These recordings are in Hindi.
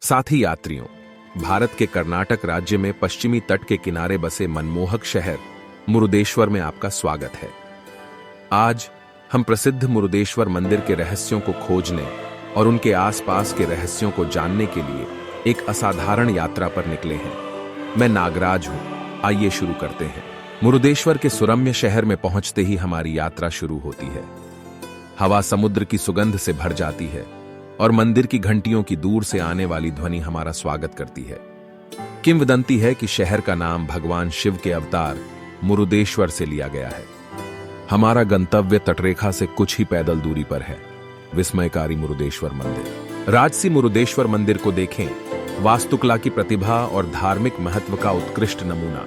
साथी यात्रियों, भारत के कर्नाटक राज्य में पश्चिमी तट के किनारे बसे मनमोहक शहर मुरुदेश्वर में आपका स्वागत है। आज हम प्रसिद्ध मुरुदेश्वर मंदिर के रहस्यों को खोजने और उनके आसपास के रहस्यों को जानने के लिए एक असाधारण यात्रा पर निकले हैं। मैं नागराज हूं। आइए शुरू करते हैं। मुरुदेश्वर के सुरम्य शहर में पहुंचते ही हमारी यात्रा शुरू होती है। हवा समुद्र की सुगंध से भर जाती है और मंदिर की घंटियों की दूर से आने वाली ध्वनि हमारा स्वागत करती है। किंवदंती है कि शहर का नाम भगवान शिव के अवतार मुरुदेश्वर से लिया गया है। हमारा गंतव्य तटरेखा से कुछ ही पैदल दूरी पर है, विस्मयकारी मुरुदेश्वर मंदिर। राजसी मुरुदेश्वर मंदिर को देखें, वास्तुकला की प्रतिभा और धार्मिक महत्व का उत्कृष्ट नमूना।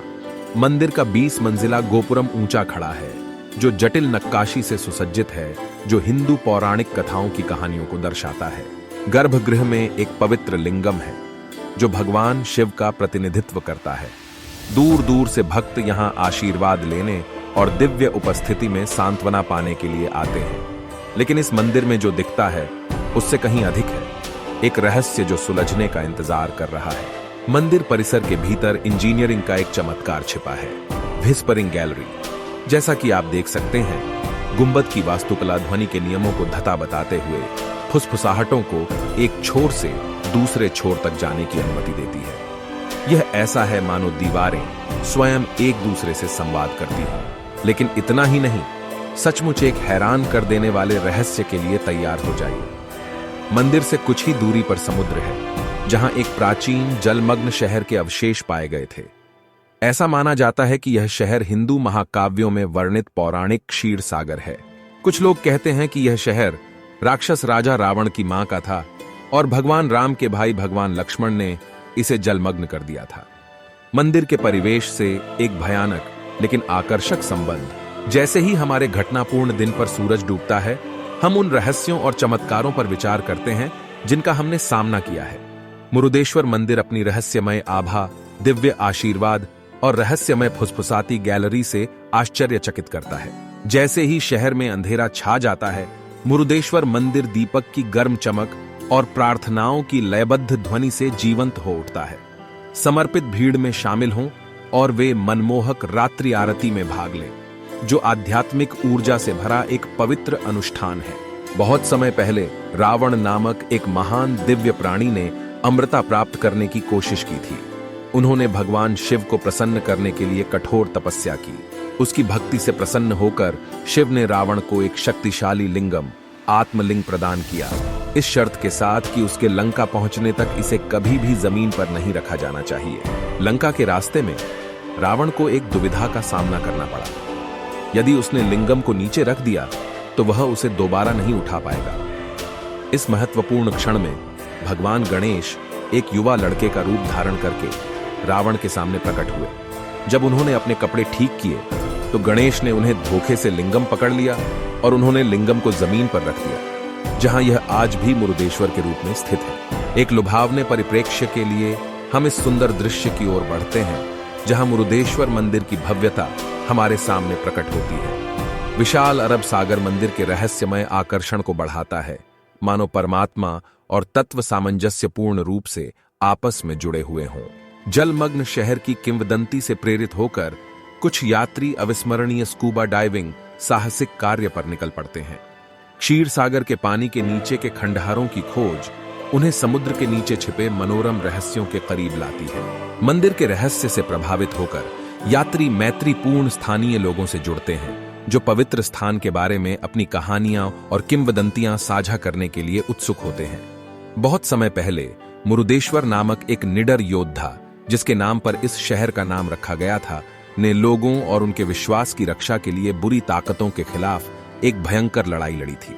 मंदिर का 20 मंजिला गोपुरम ऊंचा खड़ा है, जो जटिल नक्काशी से सुसज्जित है, जो हिंदू पौराणिक कथाओं की कहानियों को दर्शाता है। गर्भगृह में एक पवित्र लिंगम है, जो भगवान शिव का प्रतिनिधित्व करता है। दूर दूर से भक्त यहां आशीर्वाद लेने और दिव्य उपस्थिति में सांत्वना पाने के लिए आते हैं। लेकिन इस मंदिर में जो दिखता है उससे कहीं अधिक है, एक रहस्य जो सुलझने का इंतजार कर रहा है। मंदिर परिसर के भीतर इंजीनियरिंग का एक चमत्कार छिपा है, व्हिस्परिंग गैलरी। जैसा कि आप देख सकते हैं, गुंबद की वास्तुकला ध्वनि के नियमों को धता बताते हुए फुसफुसाहटों को एक छोर से दूसरे छोर तक जाने की अनुमति देती है। यह ऐसा है मानो दीवारें स्वयं एक दूसरे से संवाद करती हैं। लेकिन इतना ही नहीं, सचमुच एक हैरान कर देने वाले रहस्य के लिए तैयार हो जाइए। मंदिर से कुछ ही दूरी पर समुद्र है, जहां एक प्राचीन जलमग्न शहर के अवशेष पाए गए थे। ऐसा माना जाता है कि यह शहर हिंदू महाकाव्यों में वर्णित पौराणिक क्षीर सागर है। कुछ लोग कहते हैं कि यह शहर राक्षस राजा रावण की मां का था और भगवान राम के भाई भगवान लक्ष्मण ने इसे जलमग्न कर दिया था। मंदिर के परिवेश से एक भयानक लेकिन आकर्षक संबंध। जैसे ही हमारे घटनापूर्ण दिन पर सूरज डूबता है, हम उन रहस्यों और चमत्कारों पर विचार करते हैं जिनका हमने सामना किया है। मुरुदेश्वर मंदिर अपनी रहस्यमय आभा, दिव्य आशीर्वाद और रहस्यमय फुसफुसाती गैलरी से आश्चर्यचकित करता है। जैसे ही शहर में अंधेरा छा जाता है, मुरुदेश्वर मंदिर दीपक की गर्म चमक और प्रार्थनाओं की लयबद्ध ध्वनि से जीवंत हो उठता है। समर्पित भीड़ में शामिल हों और वे मनमोहक रात्रि आरती में भाग लें, जो आध्यात्मिक ऊर्जा से भरा एक पवित्र अनुष्ठान है। बहुत समय पहले रावण नामक एक महान दिव्य प्राणी ने अमृता प्राप्त करने की कोशिश की थी। उन्होंने भगवान शिव को प्रसन्न करने के लिए कठोर तपस्या की। उसकी भक्ति से प्रसन्न होकर शिव ने रावण को एक शक्तिशाली लिंगम, आत्मलिंग प्रदान किया, इस शर्त के साथ कि उसके लंका पहुंचने तक इसे कभी भी जमीन पर नहीं रखा जाना चाहिए। लंका के रास्ते में रावण को एक दुविधा का सामना करना पड़ा। यदि उसने लिंगम को नीचे रख दिया तो वह उसे दोबारा नहीं उठा पाएगा। इस महत्वपूर्ण क्षण में भगवान गणेश एक युवा लड़के का रूप धारण करके रावण के सामने प्रकट हुए। जब उन्होंने अपने कपड़े ठीक किए तो गणेश ने उन्हें धोखे से लिंगम पकड़ लिया और उन्होंने लिंगम को जमीन पर रख दिया, जहां यह आज भी मुरुदेश्वर के रूप में स्थित है। एक लुभावने परिप्रेक्ष्य के लिए हम इस सुंदर दृश्य की ओर बढ़ते हैं, जहां मुरुदेश्वर मंदिर की भव्यता हमारे सामने प्रकट होती है। विशाल अरब सागर मंदिर के रहस्यमय आकर्षण को बढ़ाता है, मानो परमात्मा और तत्व सामंजस्यपूर्ण रूप से आपस में जुड़े हुए हों। जलमग्न शहर की किंवदंती से प्रेरित होकर कुछ यात्री अविस्मरणीय स्कूबा डाइविंग साहसिक कार्य पर निकल पड़ते हैं। क्षीर सागर के पानी के नीचे के खंडहरों की खोज उन्हें समुद्र के नीचे छिपे मनोरम रहस्यों के करीब लाती है। मंदिर के रहस्य से प्रभावित होकर यात्री मैत्रीपूर्ण स्थानीय लोगों से जुड़ते हैं, जो पवित्र स्थान के बारे में अपनी कहानियां और किंवदंतियां साझा करने के लिए उत्सुक होते हैं। बहुत समय पहले मुरुदेश्वर नामक एक निडर योद्धा, जिसके नाम पर इस शहर का नाम रखा गया था, ने लोगों और उनके विश्वास की रक्षा के लिए बुरी ताकतों के खिलाफ एक भयंकर लड़ाई लड़ी थी।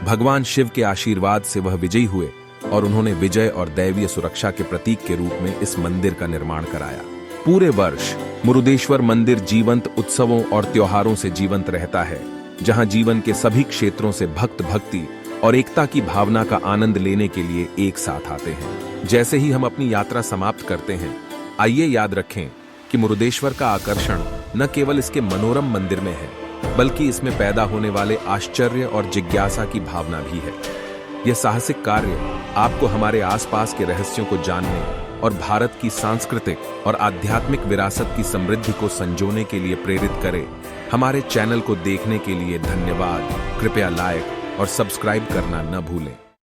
भगवान शिव के आशीर्वाद से वह विजयी हुए और उन्होंने विजय और दैवीय सुरक्षा के प्रतीक के रूप में इस मंदिर का निर्माण कराया। पूरे वर्ष मुरुदेश्वर मंदिर जीवंत उत्सवों और त्योहारों से जीवंत रहता है, जहां जीवन के सभी क्षेत्रों से भक्त भक्ति और एकता की भावना का आनंद लेने के लिए एक साथ आते हैं। जैसे ही हम अपनी यात्रा समाप्त करते हैं, आइए याद रखें कि मुरुदेश्वर का आकर्षण न केवल इसके मनोरम मंदिर में है, बल्कि इसमें पैदा होने वाले आश्चर्य और जिज्ञासा की भावना भी है। यह साहसिक कार्य आपको हमारे आसपास के रहस्यों को जानने और भारत की सांस्कृतिक और आध्यात्मिक विरासत की समृद्धि को संजोने के लिए प्रेरित करे। हमारे चैनल को देखने के लिए धन्यवाद। कृपया लाइक और सब्सक्राइब करना न भूलें।